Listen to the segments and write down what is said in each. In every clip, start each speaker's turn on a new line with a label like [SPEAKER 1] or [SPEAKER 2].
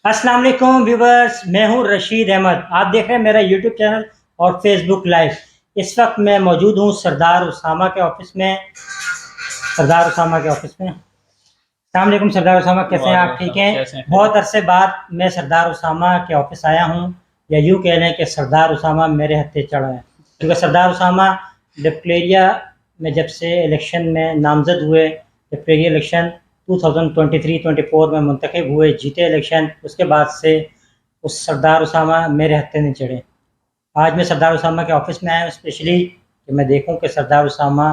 [SPEAKER 1] अस्सलाम वालेकुम व्यूवर्स, मैं हूं रशीद अहमद। आप देख रहे हैं मेरा यूट्यूब चैनल और फेसबुक लाइव। इस वक्त मैं मौजूद हूं सरदार उसामा के ऑफिस में। अस्सलाम वालेकुम सरदार उसामा, कैसे हैं आप?
[SPEAKER 2] वालेकुम
[SPEAKER 1] ठीक
[SPEAKER 2] सलाम,
[SPEAKER 1] हैं?
[SPEAKER 2] कैसे हैं?
[SPEAKER 1] बहुत अरसे बाद मैं सरदार उसामा के ऑफिस आया हूं, या यूँ कह लें कि सरदार उसामा मेरे हत्थे चढ़ा है, क्योंकि सरदार उसामा डिप्लेरिया में जब से इलेक्शन में नामजद हुए, डिप्लेरिया इलेक्शन 2023-24 में मुंतखब हुए, जीते इलेक्शन, उसके बाद से उस सरदार उसामा मेरे हत्थे नहीं चढ़े। आज मैं सरदार उसामा के ऑफिस में आया हूँ स्पेशली कि मैं देखूं कि सरदार उसामा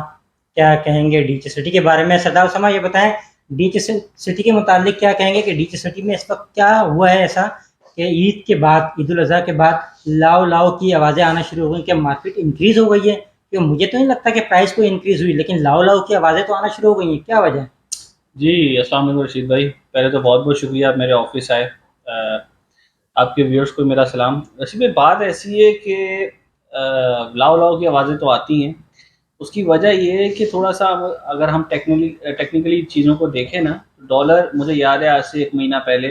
[SPEAKER 1] क्या कहेंगे डीचे सिटी के बारे में। सरदार उसामा ये बताएं, डीचे सिटी के मुतालिक क्या कहेंगे कि डीचे सिटी में इस वक्त क्या हुआ है ऐसा कि ईद के बाद, ईद उल अजहा के बाद लाओ लाओ की आवाज़ें आना शुरू हो गई? क्या मार्केट इंक्रीज़ हो गई है? क्योंकि मुझे तो नहीं लगता कि प्राइस कोई इंक्रीज़ हुई, लेकिन लाओ लाओ की आवाज़ें तो आना शुरू हो गई हैं। क्या वजह है?
[SPEAKER 2] जी, अस्सलाम वालेकुम रशीद भाई। पहले तो बहुत बहुत शुक्रिया आप मेरे ऑफिस आए। आपके व्यूअर्स को मेरा सलाम। रशीद भाई, बात ऐसी है कि लाओ लाओ की आवाज़ें तो आती हैं। उसकी वजह ये है कि थोड़ा सा अगर हम टेक्निकली चीज़ों को देखें ना, डॉलर मुझे याद है आज से एक महीना पहले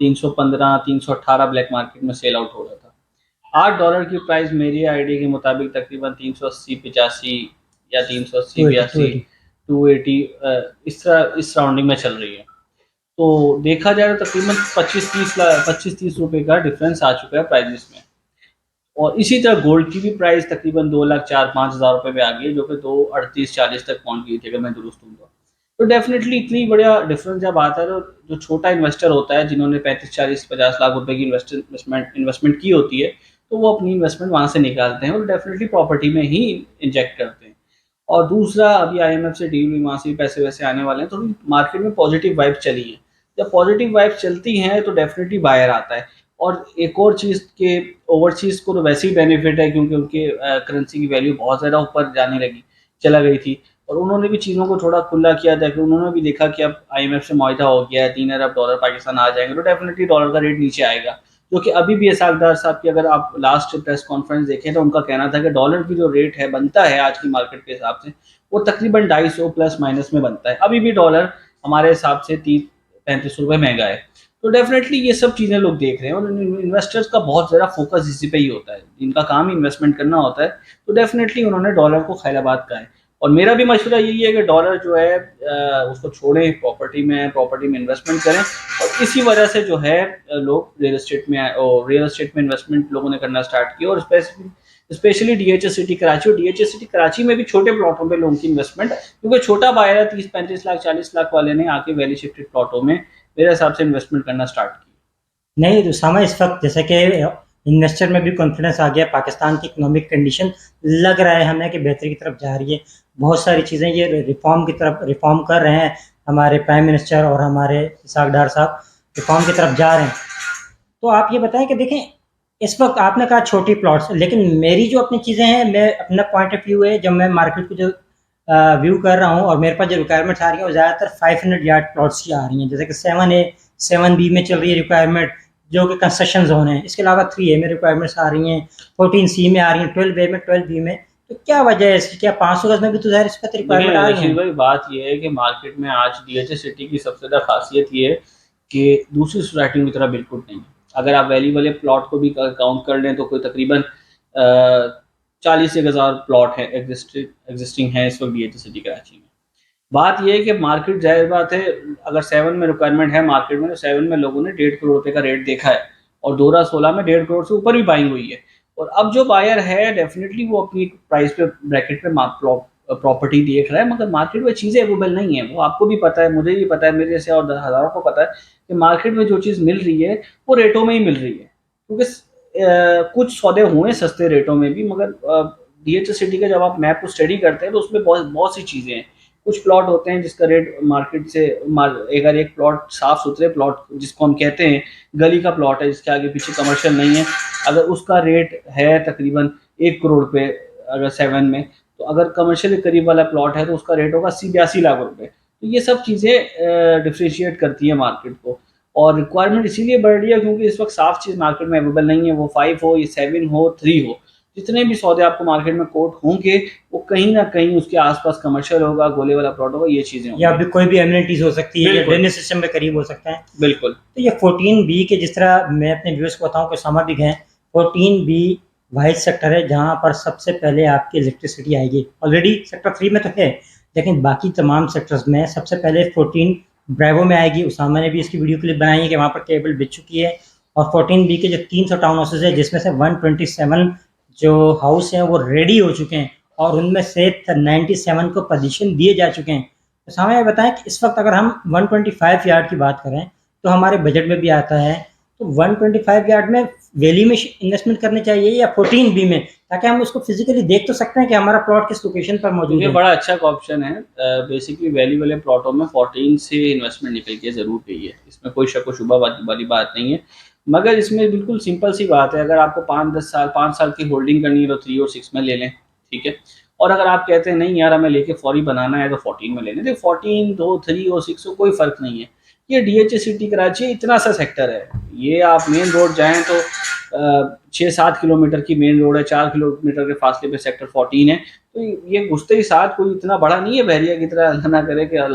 [SPEAKER 2] 315 318 ब्लैक मार्केट में सेल आउट हो रहा था। $8 की प्राइस मेरी आईडी के मुताबिक तकरीबन 380-85 या 380
[SPEAKER 1] टू एटी टू
[SPEAKER 2] 82
[SPEAKER 1] एटी
[SPEAKER 2] 280 इस तरह इस सराउंडिंग में चल रही है। तो देखा जाए तो तकरीबन 25-30 रुपए का डिफरेंस आ चुका है प्राइजेस में। और इसी तरह गोल्ड की भी प्राइस तकरीबन 2,04,000-5,000 रुपए पे आ गई है, जो कि 238-40 तक पहुंच गई थी अगर मैं दुरुस्त हूँ तो डेफिनेटली इतनी बढ़िया डिफरेंस जब आता है तो जो छोटा इन्वेस्टर होता है, जिन्होंने 35-40-50 लाख रुपए की इन्वेस्टमेंट की होती है, तो वो अपनी इन्वेस्टमेंट वहां से निकालते हैं और डेफिनेटली प्रॉपर्टी में ही इंजेक्ट करते हैं। और दूसरा, अभी आईएमएफ से डील हुई, वहाँ से भी पैसे वैसे आने वाले हैं, तो मार्केट में पॉजिटिव वाइब्स चली है। जब पॉजिटिव वाइब्स चलती हैं तो डेफिनेटली बायर आता है। और एक और चीज़ के ओवरसीज़ को तो वैसे ही बेनिफिट है, क्योंकि उनके करेंसी की वैल्यू बहुत ज़्यादा ऊपर जाने लगी चला गई थी। और उन्होंने भी चीज़ों को थोड़ा खुला किया था कि उन्होंने भी देखा कि अब आईएमएफ से मुआहदा हो गया है, $3 अरब पाकिस्तान आ जाएंगे, तो डेफिनेटली डॉलर का रेट नीचे आएगा। जो कि अभी भी इसाकदार साहब की अगर आप लास्ट प्रेस कॉन्फ्रेंस देखें तो उनका कहना था कि डॉलर की जो रेट है बनता है आज की मार्केट के हिसाब से, वो तकरीबन 250 प्लस माइनस में बनता है। अभी भी डॉलर हमारे हिसाब से 30-35 रुपये महंगा है। तो डेफिनेटली ये सब चीज़ें लोग देख रहे हैं और इन्वेस्टर्स का बहुत ज़्यादा फोकस इसी पे ही होता है, जिनका काम ही इन्वेस्टमेंट करना होता है। तो डेफिनेटली उन्होंने डॉलर को खैराबाद कहा है। और मेरा भी मशवरा यही है कि डॉलर जो है उसको छोड़ें, प्रॉपर्टी में इन्वेस्टमेंट करें। और इसी वजह से जो है लोग रियल एस्टेट में इन्वेस्टमेंट लोगों ने करना स्टार्ट किया। और स्पेशली डीएचएस सिटी कराची, और डीएचएस सिटी कराची में भी छोटे प्लॉटों पे लोगों की इन्वेस्टमेंट, क्योंकि छोटा बायर है, 30-35 लाख 40 लाख वाले ने आके वैली शिफ्टेड प्लॉटों में मेरे हिसाब से इन्वेस्टमेंट करना स्टार्ट किया।
[SPEAKER 1] नहीं उसामा, इस वक्त जैसे कि इन्वेस्टर में भी कॉन्फिडेंस आ गया, पाकिस्तान की इकोनॉमिक कंडीशन लग रहा है हमें कि बेहतरी की तरफ जा रही है। बहुत सारी चीज़ें ये रिफॉर्म की तरफ रिफॉर्म कर रहे हैं, हमारे प्राइम मिनिस्टर और हमारे इसाक डार साहब रिफॉर्म की तरफ जा रहे हैं। तो आप ये बताएं कि देखें, इस वक्त आपने कहा छोटी प्लॉट्स, लेकिन मेरी जो अपनी चीज़ें हैं, मैं अपना पॉइंट ऑफ व्यू है, जब मैं मार्केट को जो व्यू कर रहा हूँ और मेरे पास जो रिक्वायरमेंट्स आ रही हैं वो ज़्यादातर 500 यार्ड प्लॉट्स की आ रही हैं, जैसे कि 7A 7B में चल रही है रिक्वायरमेंट, जो कि कंस्ट्रक्शन जोन है। इसके अलावा 3A में रिक्वायरमेंट्स आ रही हैं, 14C में आ रही हैं, 12A में, 12B में। तो क्या वजह है इसकी? क्या 500 गज में भी तो ज़ाहिर इस वक्त रिक्वायरमेंट
[SPEAKER 2] देखिए
[SPEAKER 1] आ रही
[SPEAKER 2] रशीद
[SPEAKER 1] हैं?
[SPEAKER 2] भाई, बात यह है कि मार्केट में आज डीएचए सिटी की सबसे ज़्यादा खासियत ये है कि दूसरी सोसाइटियों की तरह बिल्कुल नहीं है। अगर आप वैली वाले प्लॉट को भी काउंट कर लें तो कोई तकरीबन 40 से 1,000 प्लॉट है एग्जिस्टिंग है इस वक्त डीएचए सिटी कराची में। बात यह है कि मार्केट, जाहिर बात है, अगर 7 में रिक्वायरमेंट है मार्केट में, तो 7 में लोगों ने 1.5 करोड़ रुपए का रेट देखा है और 2016 में 1.5 करोड़ से ऊपर भी बाइंग हुई है। और अब जो बायर है डेफिनेटली वो अपनी प्राइस पे ब्रैकेट पे प्रॉपर्टी देख रहा है, मगर मार्केट में चीज़ें अवेलेबल नहीं है। वो आपको भी पता है, मुझे भी पता है, मेरे जैसे और हज़ारों को पता है कि मार्केट में जो चीज़ मिल रही है वो रेटों में ही मिल रही है। क्योंकि कुछ सौदे हुए सस्ते रेटों में भी, मगर डीएचएस सिटी का जब आप मैप को स्टडी करते हैं तो उसमें बहुत बहुत सी चीज़ें हैं। कुछ प्लॉट होते हैं जिसका रेट मार्केट से, अगर एक प्लॉट साफ सुथरे प्लॉट जिसको हम कहते हैं गली का प्लॉट है, जिसके आगे पीछे कमर्शियल नहीं है, अगर उसका रेट है तकरीबन 1 करोड़ रुपए, अगर 7 में, तो अगर कमर्शियल के करीब वाला प्लॉट है तो उसका रेट होगा 80-82 लाख रुपए। तो ये सब चीज़ें डिफ्रेशिएट करती है मार्केट को। और रिक्वायरमेंट इसीलिए बढ़ रही है क्योंकि इस वक्त साफ चीज़ मार्केट में अवेलेबल नहीं है, वो 5 हो, ये 7 हो, 3 हो। जितने भी सौदे आपको मार्केट में कोट होंगे वो कहीं ना कहीं उसके आसपास कमर्शियल होगा, गोले वाला प्लॉट होगा, ये चीज़ें
[SPEAKER 1] या
[SPEAKER 2] होंगी।
[SPEAKER 1] भी कोई भी एमिनिटीज हो सकती है या
[SPEAKER 2] बिल्कुल
[SPEAKER 1] ड्रेनेज सिस्टम के करीब हो सकता है।
[SPEAKER 2] बिल्कुल।
[SPEAKER 1] तो ये 14B के जिस तरह मैं अपने व्यूअर्स को बताऊं कि उसामा भी गए, 14B वाइड सेक्टर है जहां पर सबसे पहले आपकी इलेक्ट्रिसिटी आएगी। ऑलरेडी सेक्टर 3 में तो है, लेकिन बाकी तमाम सेक्टर्स में सबसे पहले 14 ब्रेवो में आएगी। उसामा ने भी इसकी वीडियो क्लिप बनाई है कि वहाँ पर केबल बिछ चुकी है। और 14B के जो 300 टाउन हाउसेज है जिसमें से 127 जो हाउस हैं वो रेडी हो चुके हैं और उनमें से 97 को पोजीशन दिए जा चुके हैं। तो सामने ये बताएं कि इस वक्त अगर हम 125 यार्ड की बात करें तो हमारे बजट में भी आता है, तो 125 यार्ड में वैली में इन्वेस्टमेंट करनी चाहिए या 14B में, ताकि हम उसको फिजिकली देख तो सकते हैं कि हमारा प्लॉट किस लोकेशन पर मौजूद
[SPEAKER 2] ये
[SPEAKER 1] है।
[SPEAKER 2] बड़ा अच्छा ऑप्शन है। बेसिकली वैली वाले प्लॉटों में 14 से इन्वेस्टमेंट निकल के ज़रूर गई है, इसमें कोई शक व शुबा वाली बात नहीं है। मगर इसमें बिल्कुल सिंपल सी बात है, अगर आपको 5 की होल्डिंग करनी है तो 3 और 6 में ले लें, ठीक है। और अगर आप कहते हैं नहीं यार हमें लेके फौरी बनाना है तो 14 में ले लें, तो 14 दो 3 और 6 को कोई फ़र्क नहीं है। ये DHA सिटी कराची इतना सा सेक्टर है, ये आप मेन रोड जाएँ तो 6-7 किलोमीटर की मेन रोड है, 4 किलोमीटर के फासले पे सेक्टर 14 है। तो ये घुसते ही साथ कोई इतना बड़ा नहीं है बहरिया की तरह, अल्लाह ना करे कि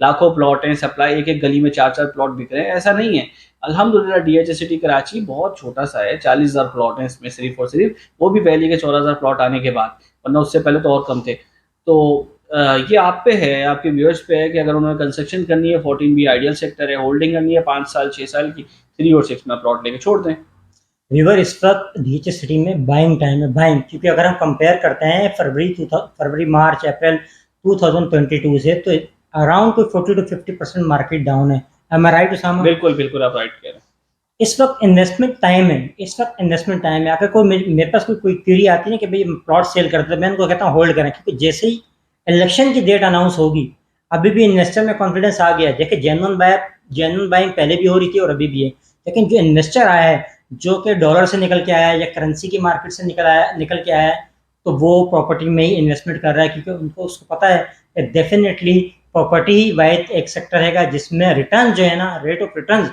[SPEAKER 2] लाखों प्लॉट हैं, सप्लाई एक एक गली में 4-4 प्लॉट बिक रहे हैं, ऐसा नहीं है। अल्हम्दुलिल्लाह DHA सिटी कराची बहुत छोटा सा है, 40,000 प्लॉट हैं इसमें सिर्फ और सिर्फ, वो भी वैली के 14,000 प्लॉट आने के बाद, वरना उससे पहले तो और कम थे। तो ये आप पे है, आपके व्यूअर्स पे है कि अगर उन्होंने कंस्ट्रक्शन करनी है 14B आइडियल सेक्टर है, होल्डिंग करनी है 5 साल 6 साल की, 3 और 6 में प्लॉट लेके छोड़ दें।
[SPEAKER 1] रिवर इस वक्त DHA सिटी में बाइंग टाइम है, बाइंग, क्योंकि अगर हम कंपेयर करते हैं फरवरी मार्च अप्रैल 2022 से, तो अराउंड कोई 40 to 50% मार्केट डाउन है। एम आई राइट उसामा?
[SPEAKER 2] बिल्कुल बिल्कुल, आप राइट कह रहे हैं।
[SPEAKER 1] इस वक्त इन्वेस्टमेंट टाइम है, इस वक्त इन्वेस्टमेंट टाइम है। अगर कोई मेरे पास कोई क्वेरी आती है कि भाई प्लॉट सेल करते हैं, मैं उनको कहता हूँ होल्ड करें, क्योंकि जैसे ही इलेक्शन की डेट अनाउंस होगी, अभी भी इन्वेस्टर में कॉन्फिडेंस आ गया है। देखिए जेन्युइन बाइंग पहले भी हो रही थी और अभी भी है, लेकिन जो इन्वेस्टर आया है जो कि डॉलर से निकल के आया है या करेंसी की मार्केट से निकल के आया है, तो वो प्रॉपर्टी में ही इन्वेस्टमेंट कर रहा है, क्योंकि उनको उसको पता है कि डेफिनेटली प्रॉपर्टी ही वाइज एक सेक्टर है जिसमें रिटर्न जो है ना, रेट ऑफ रिटर्न,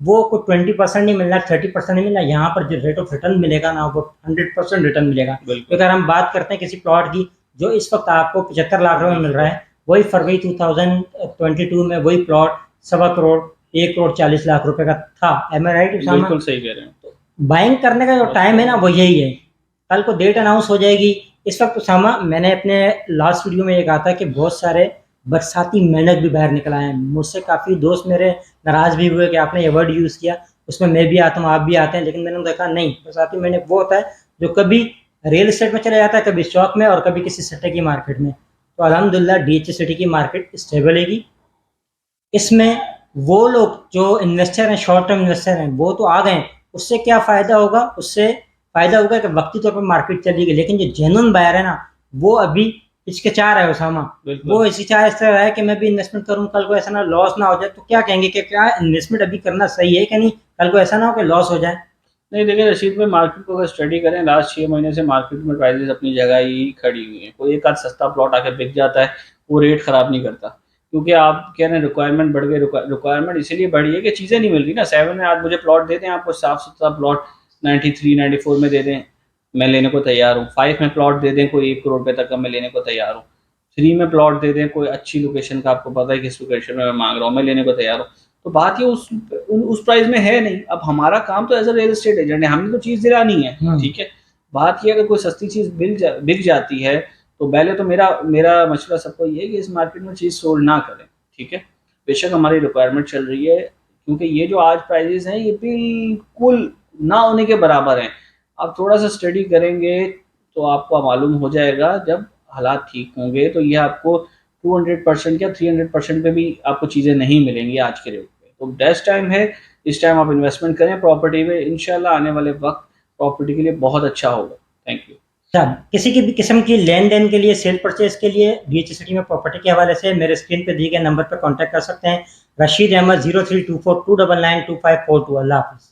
[SPEAKER 1] वो कोई 20% नहीं मिलना, 30% नहीं मिलना। यहाँ पर जो रेट ऑफ रिटर्न मिलेगा ना, वो 100% रिटर्न मिलेगा। तो अगर हम बात करते हैं किसी प्लॉट की जो इस वक्त आपको 75 लाख रुपए में मिल रहा है, वही फरवरी 2022 में वही प्लॉट 1.25 करोड़ 1 करोड़ 40 लाख रुपए का था। एम आई राइट?
[SPEAKER 2] बिल्कुल सही कह रहे हैं।
[SPEAKER 1] बाइंग करने का जो टाइम है ना, वो यही है। कल को डेट अनाउंस हो जाएगी। इस वक्त उसामा, मैंने अपने लास्ट वीडियो में ये कहा था कि बहुत सारे बरसाती मेंढक भी बाहर निकल आए हैं। मुझसे काफ़ी दोस्त मेरे नाराज़ भी हुए कि आपने ये वर्ड यूज़ किया, उसमें मैं भी आता हूँ आप भी आते हैं, लेकिन मैंने देखा नहीं, बरसाती मेंढक वो होता है जो कभी रियल एस्टेट में चला जाता है, कभी स्टॉक में और कभी किसी सट्टे की मार्केट में। तो अल्हम्दुलिल्लाह DHA सिटी की मार्केट स्टेबल है। इसमें वो लोग जो इन्वेस्टर हैं, शॉर्ट टर्म इन्वेस्टर हैं, वो तो आ गए। उससे क्या फ़ायदा होगा? उससे फ़ायदा होगा कि वक्ती तौर पर मार्केट चलेगी, लेकिन जो जेन्युइन बायर है ना, वो अभी हिचकिचा रहा है उसामा। वो हिचकिचा इस तरह है कि मैं भी इन्वेस्टमेंट करूं, कल को ऐसा ना लॉस ना हो जाए। तो क्या कहेंगे कि क्या इन्वेस्टमेंट अभी करना सही है कि नहीं, कल को ऐसा ना हो कि लॉस हो जाए?
[SPEAKER 2] नहीं देखिए रशीद में मार्केट को अगर स्टडी करें, लास्ट 6 महीने से मार्केट में प्राइसेस अपनी जगह ही खड़ी हुई हैं। कोई एक आध सस्ता प्लॉट आके बिक जाता है, वो रेट ख़राब नहीं करता, क्योंकि आप कह रहे हैं रिक्वायरमेंट बढ़ गई। रिक्वायरमेंट इसीलिए बढ़ी है कि चीज़ें नहीं मिल रही ना। 7 में आज मुझे प्लॉट दे दें, आपको साफ सुथरा प्लॉट 93 94 में दे दें, मैं लेने को तैयार हूँ। 5 में प्लॉट दे दें कोई 1 करोड़ रुपये तक का, मैं लेने को तैयार हूँ। 3 में प्लॉट दे दें कोई अच्छी लोकेशन का, आपको पता है किस लोकेशन में मैं मांग रहा हूँ, मैं लेने को तैयार हूँ। तो बात ये उस प्राइस में है नहीं। अब हमारा काम तो as a real estate agent है, हमने तो चीज़ दिलानी है, ठीक है। बात ये अगर कोई सस्ती चीज़ बिक जाती है, तो पहले तो मेरा मशवरा सबको ये है कि इस मार्केट में चीज़ सोल्ड ना करें, ठीक है। बेशक हमारी रिक्वायरमेंट चल रही है, क्योंकि ये जो आज प्राइजेस हैं ये बिल्कुल ना होने के बराबर हैं। आप थोड़ा सा स्टडी करेंगे तो आपको मालूम हो जाएगा, जब हालात ठीक होंगे तो ये आपको 200% या 300% पे भी आपको चीज़ें नहीं मिलेंगी आज के रेट पे। तो बेस्ट टाइम है, इस टाइम आप इन्वेस्टमेंट करें प्रॉपर्टी में, इंशाल्लाह आने वाले वक्त प्रॉपर्टी के लिए बहुत अच्छा होगा। Thank you.
[SPEAKER 1] अच्छा, किसी की भी किस्म की लेन देन के लिए, सेल परचेज के लिए DHA सिटी में प्रॉपर्टी के हवाले से मेरे स्क्रीन पे दिए गए नंबर पर कॉन्टैक्ट कर सकते हैं। रशीद अहमद 0324 299 2542। अल्लाह हाफिज़।